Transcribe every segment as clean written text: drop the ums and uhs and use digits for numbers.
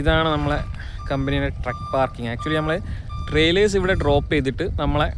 ഇതാണ് നമ്മളെ കമ്പനിയുടെ ട്രക്ക് പാർക്കിംഗ്. ആക്ച്വലി നമ്മൾ ട്രെയിലേഴ്സ് ഇവിടെ ഡ്രോപ്പ് ചെയ്തിട്ട് നമ്മളെ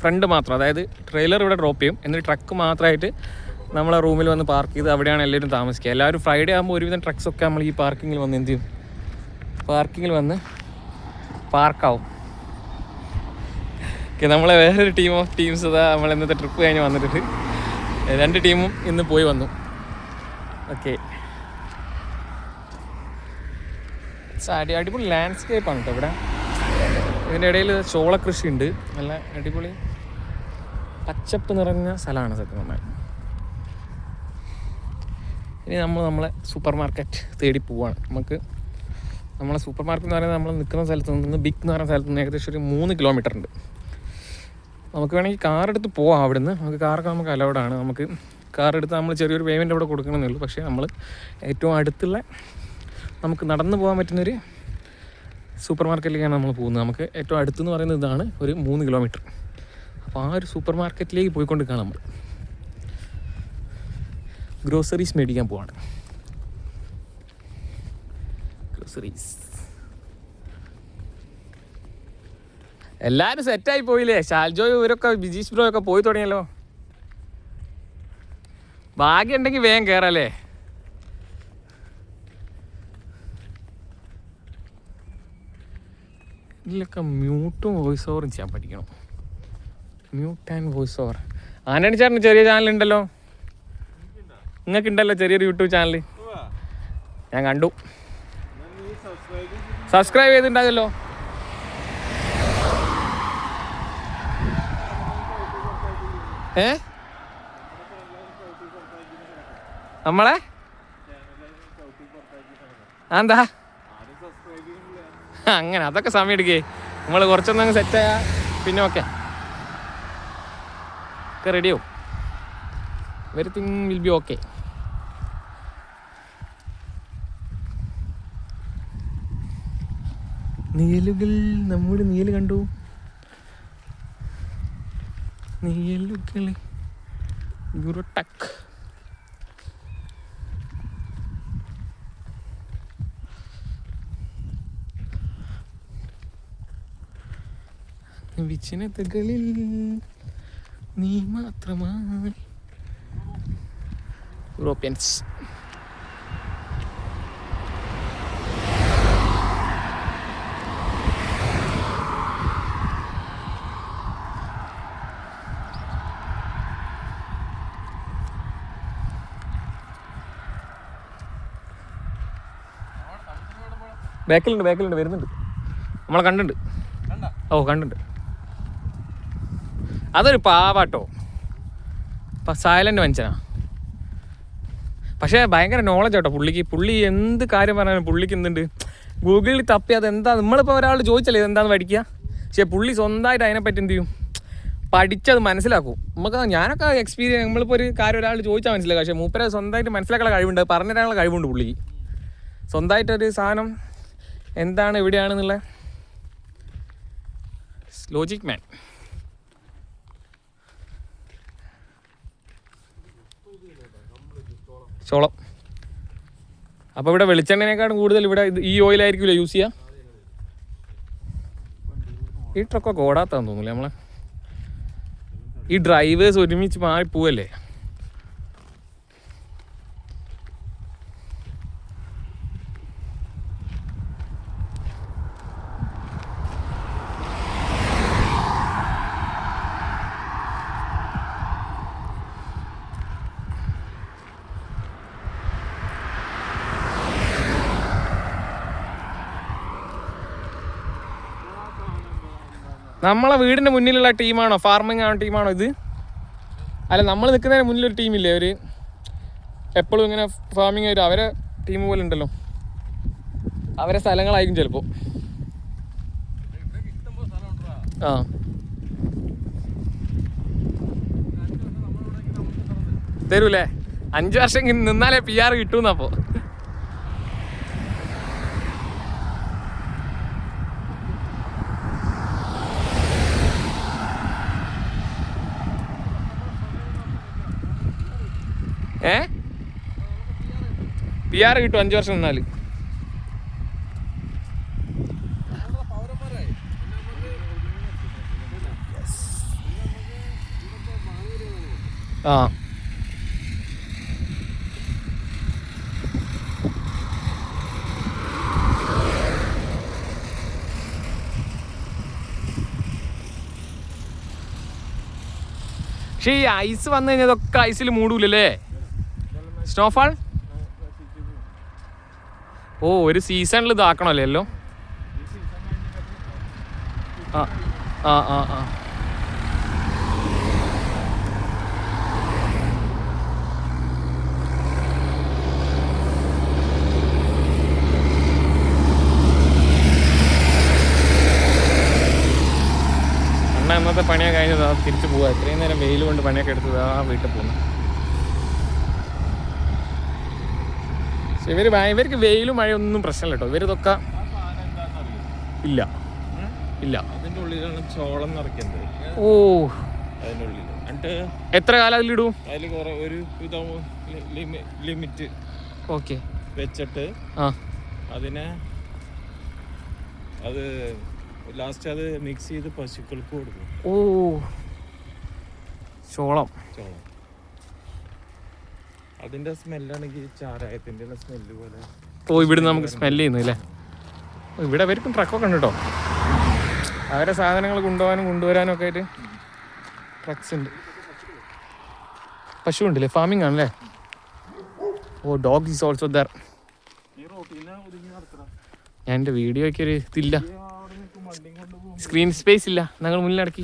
ഫ്രണ്ട് മാത്രം, അതായത് ട്രെയിലർ ഇവിടെ ഡ്രോപ്പ് ചെയ്യും, എന്നിട്ട് ട്രക്ക് മാത്രമായിട്ട് നമ്മളെ റൂമിൽ വന്ന് പാർക്ക് ചെയ്ത് അവിടെയാണ് എല്ലാവരും താമസിക്കുക. എല്ലാവരും ഫ്രൈഡേ ആകുമ്പോൾ ഒരുവിധം ട്രക്സൊക്കെ നമ്മൾ ഈ പാർക്കിങ്ങിൽ വന്ന് എന്ത് ചെയ്യും, പാർക്കിങ്ങിൽ വന്ന് പാർക്കാവും. ഓക്കെ, നമ്മളെ വേറൊരു ടീംസ് ഇതാ നമ്മൾ ഇന്നത്തെ ട്രിപ്പ് കഴിഞ്ഞ് വന്നിട്ടുണ്ട്. 2 ടീമും ഇന്ന് പോയി വന്നു. ഓക്കെ, അടിപൊളി ലാൻഡ്സ്കേപ്പാണ് കേട്ടോ ഇവിടെ. ഇതിൻ്റെ ഇടയിൽ ചോള കൃഷി ഉണ്ട്, നല്ല അടിപൊളി പച്ചപ്പ് നിറഞ്ഞ സ്ഥലമാണ് സത്യം പറഞ്ഞാൽ. ഇനി നമ്മളെ സൂപ്പർ മാർക്കറ്റ് തേടി പോവാണ്. നമ്മളെ സൂപ്പർ മാർക്കറ്റ് എന്ന് പറയുന്നത് നമ്മൾ നിൽക്കുന്ന സ്ഥലത്ത് നിന്ന് ബിഗ് എന്ന് പറയുന്ന സ്ഥലത്ത് നിന്ന് ഏകദേശം ഒരു 3 കിലോമീറ്റർ ഉണ്ട്. നമുക്ക് വേണമെങ്കിൽ കാറെടുത്ത് പോവാം അവിടുന്ന്. കാറൊക്കെ നമുക്ക് അലൗഡാണ്. നമുക്ക് കാറെടുത്ത് നമ്മൾ ചെറിയൊരു പേയ്മെൻറ്റ് അവിടെ കൊടുക്കണമെന്നേ ഉള്ളൂ. പക്ഷേ നമ്മൾ ഏറ്റവും അടുത്തുള്ള നമുക്ക് നടന്നു പോകാൻ പറ്റുന്നൊരു സൂപ്പർ മാർക്കറ്റിലേക്കാണ് നമ്മൾ പോകുന്നത്. നമുക്ക് ഏറ്റവും അടുത്തെന്ന് പറയുന്നത് ഇതാണ്, ഒരു 3 കിലോമീറ്റർ. അപ്പോൾ ആ ഒരു സൂപ്പർ മാർക്കറ്റിലേക്ക് പോയിക്കൊണ്ടിരിക്കുകയാണ് നമ്മൾ. ഗ്രോസറീസ് മേടിക്കാൻ പോവാണ്. ഗ്രോസറീസ് എല്ലാവരും സെറ്റായി പോയില്ലേ? ഷാൽജോയും ഇവരൊക്കെ ബിജീഷ് ബ്രോ ഒക്കെ പോയി തുടങ്ങിയല്ലോ. ഭാഗ്യം ഉണ്ടെങ്കിൽ വേഗം കയറല്ലേ. ഇതിലൊക്കെ മ്യൂട്ടും വോയിസ് ഓവറും ചെയ്യാൻ പഠിക്കണം. Mute and voice over. Antony ചേട്ടന് ചെറിയ ചാനലുണ്ടല്ലോ, നിങ്ങൾക്കുണ്ടല്ലോ ചെറിയൊരു യൂട്യൂബ് ചാനൽ, ഞാൻ കണ്ടു. സബ്സ്ക്രൈബ് ചെയ്തിട്ടുണ്ടാകല്ലോ. നമ്മളെ എന്താ അങ്ങനെ അതൊക്കെ സമയം എടുക്കേ. നമ്മൾ കുറച്ചൊന്നങ്ങ് സെറ്റായാ പിന്നെ ഓക്കെ റെഡിയാവും. Everything will be okay. നീലുകൾ, നമ്മുടെ നീല് കണ്ടു. നീലുകൾ യൂറോടക്ക്. വിച്ഛിന്നതകളിൽ നീ മാത്രമായി. യൂറോപ്യൻസ്. ബാക്കിലുണ്ട് വരുന്നുണ്ട്. നമ്മളെ കണ്ടുണ്ട്. ഓ കണ്ടുണ്ട്. അതൊരു പാവാട്ടോ, സൈലന്റ് മനുഷ്യനാ. പക്ഷേ ഭയങ്കര നോളജ് ആട്ടോ പുള്ളി എന്ത് കാര്യം പറഞ്ഞാലും പുള്ളിക്ക് എന്തുണ്ട്, ഗൂഗിളിൽ തപ്പി അതെന്താ, നമ്മളിപ്പോൾ ഒരാൾ ചോദിച്ചല്ലേ ഇതെന്താന്ന് പഠിക്കുക. പക്ഷേ പുള്ളി സ്വന്തമായിട്ട് അതിനെപ്പറ്റി എന്ത് ചെയ്യും, പഠിച്ചത് മനസ്സിലാക്കും. ഞാനൊക്കെ എക്സ്പീരിയൻസ്, നമ്മളിപ്പോൾ ഒരു കാര്യം ഒരാൾ ചോദിച്ചാൽ മനസ്സിലാക്കുക. പക്ഷേ മൂപ്പരെ സ്വന്തമായിട്ട് മനസ്സിലാക്കാനുള്ള കഴിവുണ്ട്, പറഞ്ഞു തരാനുള്ള കഴിവുണ്ട് പുള്ളിക്ക്. സ്വന്തമായിട്ടൊരു സാധനം എന്താണ് എവിടെയാണെന്നുള്ള ലോജിക് മാൻ. ചോളം. അപ്പോൾ ഇവിടെ വെളിച്ചെണ്ണേക്കാളും കൂടുതൽ ഇവിടെ ഈ ഓയിലായിരിക്കുമല്ലോ യൂസ് ചെയ്യുക. ഈ ട്രക്കൊക്കെ ഓടാത്താന്ന് തോന്നുന്നില്ല നമ്മളെ. ഈ ഡ്രൈവേഴ്സ് ഒരുമിച്ച് മാറി പോവല്ലേ. നമ്മളെ വീടിൻ്റെ മുന്നിലുള്ള ടീമാണോ, ഫാർമിംഗ് ആണ് ടീമാണോ ഇത്? അല്ല, നമ്മൾ നിൽക്കുന്നതിന് മുന്നിലൊരു ടീമില്ലേ, ഒരു എപ്പോഴും ഇങ്ങനെ ഫാമിങ് വരും, അവരെ ടീം പോലെ ഉണ്ടല്ലോ, അവരെ സ്ഥലങ്ങളായിരിക്കും ചിലപ്പോൾ. ആ തരൂലേ? 5 വർഷം നിന്നാലേ PR കിട്ടൂന്നപ്പോ. PR കിട്ടും 5 വർഷം നിന്നാല്. ആ പക്ഷേ ഈ ഐസ് വന്നു കഴിഞ്ഞാൽ ഇതൊക്കെ ഐസിൽ മൂടൂലല്ലേ സ്നോഫാൾ? ഓ ഒരു സീസണിൽ ഇതാക്കണമല്ലേ എല്ലോ? ആ ആ ആ ആ അന്നത്തെ പണിയൊക്കെ കഴിഞ്ഞത് തിരിച്ചു പോവാ. ഇത്രയും നേരം വെയിൽ കൊണ്ട് പണിയൊക്കെ എടുത്തത് വീട്ടിൽ പോകുന്നു. ഇവർക്ക് വെയിലും മഴയൊന്നും പ്രശ്നമില്ല കേട്ടോ. ഇവരിതൊക്കെ ഇല്ല ഇല്ല. അതിന്റെ ഉള്ളിലാണ് ചോളം നിറയ്ക്കുന്നത്. ഓ അതിന്റെ ഉള്ളിൽ എന്നിട്ട് എത്ര കാലം അതിലിടും? അതിൽ കുറെ ഒരു ലിമിറ്റ് ഓക്കെ വെച്ചിട്ട് അതിനെ അത് ലാസ്റ്റ് അത് മിക്സ് ചെയ്ത് പശുക്കൾക്ക് കൊടുക്കും. ഓ ചോളം അതിന്റെ സ്മെല്ലാണെങ്കിൽ ചാരായത്തിന്റെ സ്മെല്ല് പോലെ. ഓ ഇവിടെ നമുക്ക് സ്മെല് ചെയ്യുന്നു അല്ലേ? ഇവിടെ അവർക്കും ട്രക്കൊക്കെ ഉണ്ട് കേട്ടോ. അവരെ സാധനങ്ങൾ കൊണ്ടുപോകാനും കൊണ്ടുവരാനും ഒക്കെ ആയിട്ട് ട്രക്സ് ഉണ്ട്. പശു ഉണ്ടല്ലേ? ഫാമിംഗ് ആണല്ലേ? ഓ ഡോഗ് ഈസ് ഓൾസോ ദർ. ഞാൻ എൻ്റെ വീഡിയോയ്ക്ക് ഒരു ഇതില്ല, സ്ക്രീൻ സ്പേസ് ഇല്ല. ഞങ്ങൾ മുന്നിലടക്കി.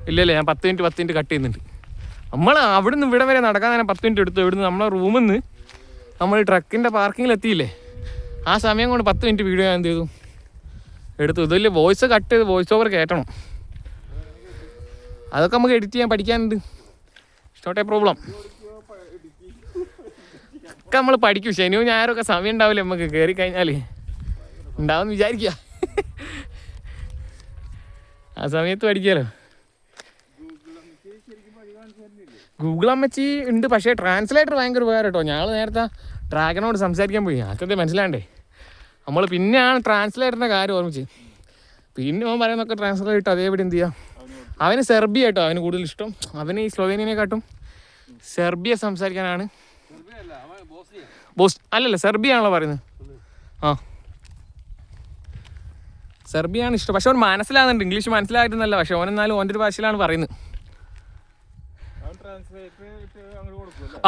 ഇല്ലല്ലേ, ഞാൻ 10 മിനിറ്റ് കട്ട് ചെയ്യുന്നുണ്ട്. നമ്മൾ അവിടെ നിന്ന് ഇവിടെ വരെ നടക്കാൻ തന്നെ 10 മിനിറ്റ് എടുത്തു. ഇവിടുന്ന് നമ്മളെ റൂമിൽ നിന്ന് നമ്മൾ ട്രക്കിൻ്റെ പാർക്കിങ്ങിൽ എത്തിയില്ലേ, ആ സമയം കൊണ്ട് 10 മിനിറ്റ് വീഡിയോ ഞാൻ എന്ത് ചെയ്തു എടുത്തു. ഇതിൽ വോയിസ് കട്ട് ചെയ്ത് വോയിസ് ഓവർ കയറ്റണം. അതൊക്കെ നമുക്ക് എഡിറ്റ് ചെയ്യാൻ പഠിക്കാനുണ്ട്. Not a problem. ഒക്കെ നമ്മൾ പഠിക്കും. ശനിയും ഞായറൊക്കെ സമയം ഉണ്ടാവില്ല നമുക്ക്. കയറി കഴിഞ്ഞാൽ ഉണ്ടാവുമെന്ന് വിചാരിക്കുക. ആ സമയത്ത് പഠിക്കാമല്ലോ. ഗൂഗിൾ അമ്മച്ചി ഉണ്ട്, പക്ഷേ ട്രാൻസ്ലേറ്റർ ഭയങ്കര ഉപകാരം കേട്ടോ. ഞങ്ങൾ നേരത്തെ ഡ്രാഗനോട് സംസാരിക്കാൻ പോയി, ആദ്യത്തെ മനസ്സിലാണ്ടേ. നമ്മൾ പിന്നെയാണ് ട്രാൻസ്ലേറ്ററിൻ്റെ കാര്യം ഓർമ്മിച്ച്. പിന്നെ അവൻ പറയുന്നൊക്കെ ട്രാൻസ്ലേറ്റ് ഇട്ട് അതേപടി എന്ത് ചെയ്യാം. അവന് സെർബിയ കേട്ടോ അവന് കൂടുതൽ ഇഷ്ടം. അവന് ഈ സ്ലോവേനിയനെക്കാട്ടും സെർബിയ സംസാരിക്കാനാണ്. അല്ലല്ല, സെർബിയ ആണല്ലോ പറയുന്നത്. ആ സെർബിയാണ് ഇഷ്ടം. പക്ഷെ അവൻ മനസ്സിലാകുന്നുണ്ട്, ഇംഗ്ലീഷ് മനസ്സിലായിരുന്നല്ല. പക്ഷെ അവൻ എന്നാലും ഓൻ്റെ ഒരു ഭാഷയിലാണ് പറയുന്നത്.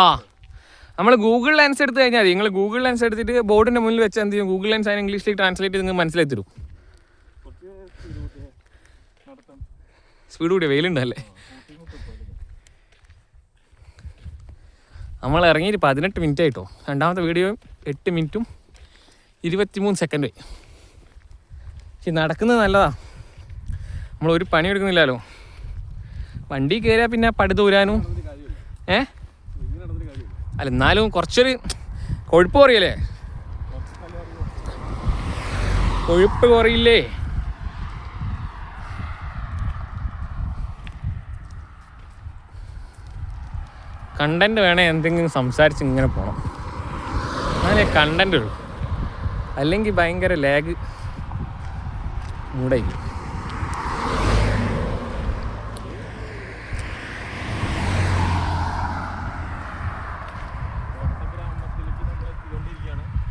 ആ നമ്മൾ ഗൂഗിൾ ലെൻസ് എടുത്ത് കഴിഞ്ഞാൽ മതി. നിങ്ങൾ ഗൂഗിൾ ലെൻസ് എടുത്തിട്ട് ബോർഡിൻ്റെ മുന്നിൽ വെച്ച് എന്ത് ചെയ്യും, ഗൂഗിൾ ലെൻസ് അതിന് ഇംഗ്ലീഷിലേക്ക് ട്രാൻസ്ലേറ്റ് ചെയ്ത് നിങ്ങൾക്ക് മനസ്സിലാക്കി തരും. സ്പീഡ് കൂടിയ വെയിലുണ്ടല്ലേ. നമ്മൾ ഇറങ്ങിയിട്ട് 18 മിനിറ്റ് ആയിട്ടോ. രണ്ടാമത്തെ വീഡിയോയും 8 മിനിറ്റും 23 സെക്കൻഡും. പക്ഷെ നടക്കുന്നത് നല്ലതാ. നമ്മളൊരു പണിയെടുക്കുന്നില്ലല്ലോ. വണ്ടി കയറിയാൽ പിന്നെ പടുതൂരാനും അല്ല, എന്നാലും കുറച്ചൊരു കൊഴുപ്പ് കുറയല്ലേ. കൊഴുപ്പ് കുറയില്ലേ. കണ്ടന്റ് വേണേ എന്തെങ്കിലും സംസാരിച്ച് ഇങ്ങനെ പോകണം, അങ്ങനെ കണ്ടന്റ് ഉള്ളൂ. അല്ലെങ്കിൽ ഭയങ്കര ലാഗ് മൂടായിരിക്കും.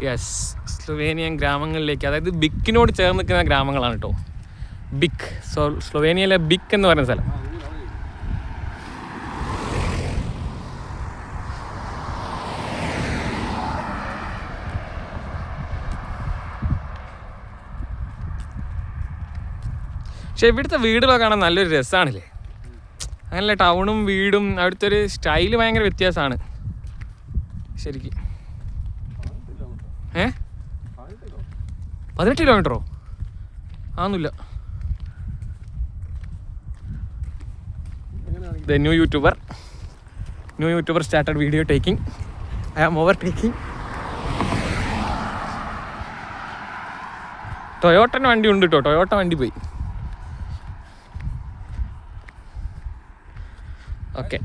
യെസ്, സ്ലൊവേനിയൻ ഗ്രാമങ്ങളിലേക്ക്, അതായത് ബിക്കിനോട് ചേർന്ന് നിൽക്കുന്ന ഗ്രാമങ്ങളാണ് കേട്ടോ. ബിക്ക്, സ്ലൊവേനിയയിലെ ബിക്ക് എന്ന് പറയുന്ന സ്ഥലം. പക്ഷെ ഇവിടുത്തെ വീടുകളൊക്കെ കാണാൻ നല്ലൊരു രസമാണല്ലേ. അങ്ങനല്ല, ടൗണും വീടും അവിടുത്തെ ഒരു സ്റ്റൈല് ഭയങ്കര വ്യത്യാസമാണ് ശരിക്കും. 18 കിലോമീറ്ററോ? ആന്നില്ല. The new YouTuber started video taking. I am overtaking. ടൊയോട്ടൻ്റെ വണ്ടി ഉണ്ട് കേട്ടോ. ടൊയോട്ട വണ്ടി പോയി. ഓക്കെ.